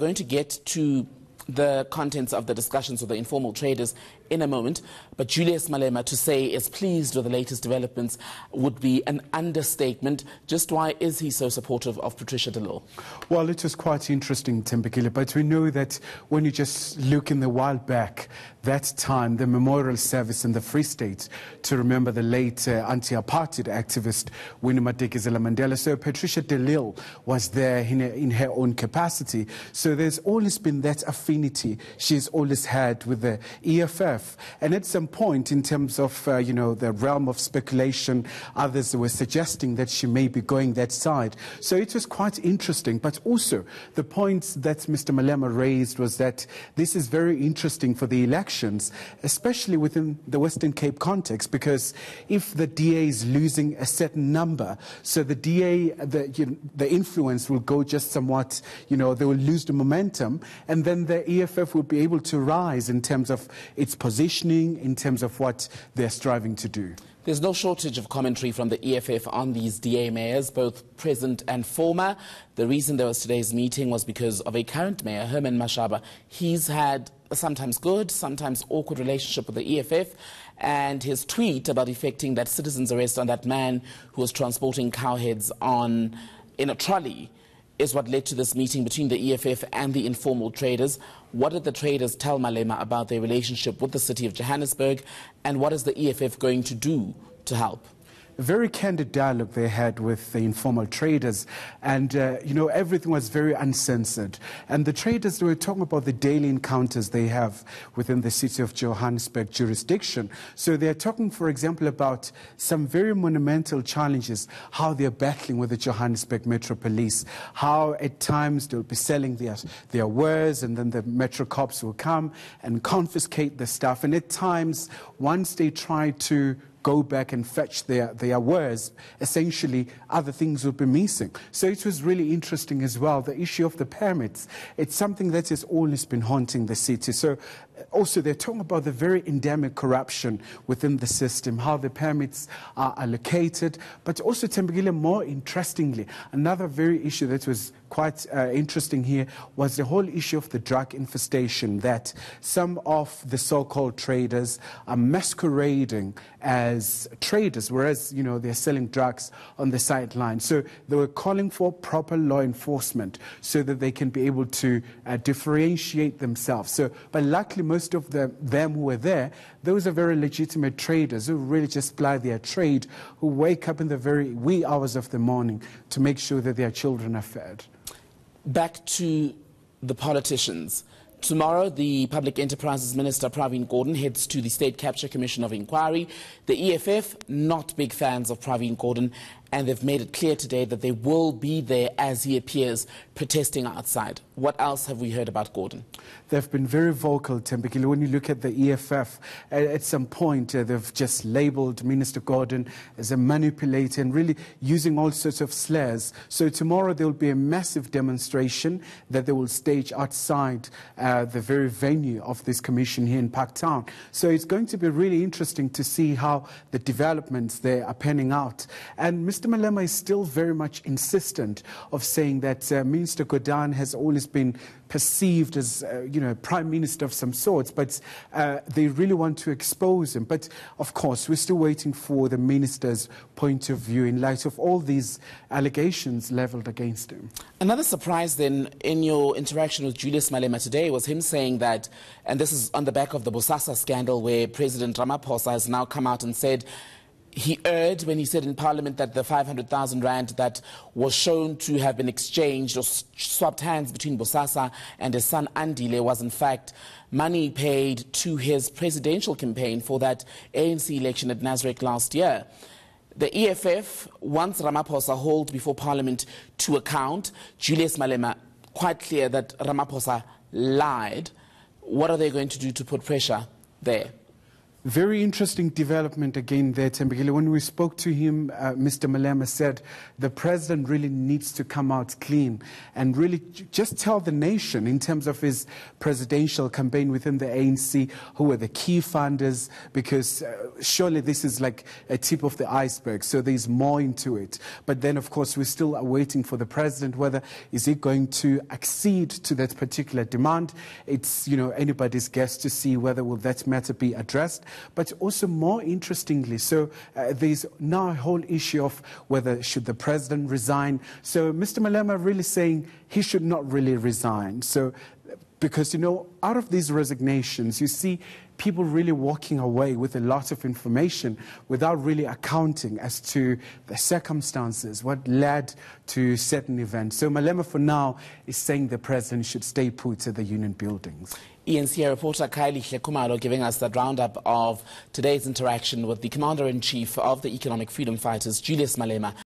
going to get to the contents of the discussions with the informal traders in a moment, but Julius Malema to say is pleased with the latest developments would be an understatement. Just why is he so supportive of Patricia de Lille? Well, it was quite interesting, Thembekile, but we know that when you just look in the while back, that time, the memorial service in the Free State to remember the late anti-apartheid activist Winnie Madikizela Mandela. So Patricia de Lille was there in her own capacity. So there's always been that affinity she's always had with the EFF. And at some point, in terms of, the realm of speculation, others were suggesting that she may be going that side. So it was quite interesting. But also, the points that Mr. Malema raised was that this is very interesting for the elections, especially within the Western Cape context, because if the DA is losing a certain number, so the DA, the influence will go just somewhat, they will lose the momentum, and then the EFF will be able to rise in terms of its positioning, in terms of what they're striving to do. There's no shortage of commentary from the EFF on these DA mayors, both present and former. The reason there was today's meeting was because of a current mayor, Herman Mashaba. He's had a sometimes good, sometimes awkward relationship with the EFF, and his tweet about effecting that citizen's arrest on that man who was transporting cow heads in a trolley is what led to this meeting between the EFF and the informal traders. What did the traders tell Malema about their relationship with the city of Johannesburg, and what is the EFF going to do to help? A very candid dialogue they had with the informal traders, and everything was very uncensored. And the traders, they were talking about the daily encounters they have within the city of Johannesburg jurisdiction. So they're talking, for example, about some very monumental challenges, how they're battling with the Johannesburg Metro Police, how at times they'll be selling their wares, and then the Metro cops will come and confiscate the stuff. And at times, once they try to go back and fetch their wares, essentially other things will be missing. So it was really interesting as well, the issue of the permits. It's something that has always been haunting the city. So also they're talking about the very endemic corruption within the system, how the permits are allocated, but also, Thembekile, more interestingly, another very issue that was quite interesting here was the whole issue of the drug infestation, that some of the so-called traders are masquerading as traders, whereas, they're selling drugs on the sideline. So they were calling for proper law enforcement so that they can be able to differentiate themselves. So, but luckily, most of them who were there, those are very legitimate traders who really just ply their trade, who wake up in the very wee hours of the morning to make sure that their children are fed. Back to the politicians. Tomorrow, the Public Enterprises Minister, Pravin Gordhan, heads to the State Capture Commission of Inquiry. The EFF, not big fans of Pravin Gordhan, and they've made it clear today that they will be there as he appears, protesting outside. What else have we heard about Gordhan? They've been very vocal, Thembekile. When you look at the EFF, at some point they've just labelled Minister Gordhan as a manipulator and really using all sorts of slurs. So tomorrow there will be a massive demonstration that they will stage outside the very venue of this commission here in Parktown. So it's going to be really interesting to see how the developments there are panning out. And Mr. Malema is still very much insistent of saying that Minister Gordhan has always been perceived as, Prime Minister of some sorts, but they really want to expose him. But, of course, we're still waiting for the Minister's point of view in light of all these allegations levelled against him. Another surprise, then, in your interaction with Julius Malema today was him saying that, and this is on the back of the Bosasa scandal where President Ramaphosa has now come out and said he erred when he said in Parliament that the 500,000 rand that was shown to have been exchanged or swapped hands between Bosasa and his son Andile was in fact money paid to his presidential campaign for that ANC election at Nasrec last year. The EFF wants Ramaphosa hauled before Parliament to account. Julius Malema, quite clear that Ramaphosa lied. What are they going to do to put pressure there? Very interesting development again there, Tembekile. When we spoke to him, Mr. Malema said the president really needs to come out clean and really just tell the nation in terms of his presidential campaign within the ANC, who were the key funders, because surely this is like a tip of the iceberg, so there's more into it. But then, of course, we're still waiting for the president, whether is he going to accede to that particular demand. It's, anybody's guess to see whether will that matter be addressed. But also more interestingly, so there's now a whole issue of whether should the president resign. So Mr. Malema really saying he should not really resign. So because, out of these resignations, you see people really walking away with a lot of information without really accounting as to the circumstances, what led to certain events. So Malema for now is saying the president should stay put at the union buildings. ENC reporter Kylie Kumalo giving us that roundup of today's interaction with the Commander-in-Chief of the Economic Freedom Fighters, Julius Malema.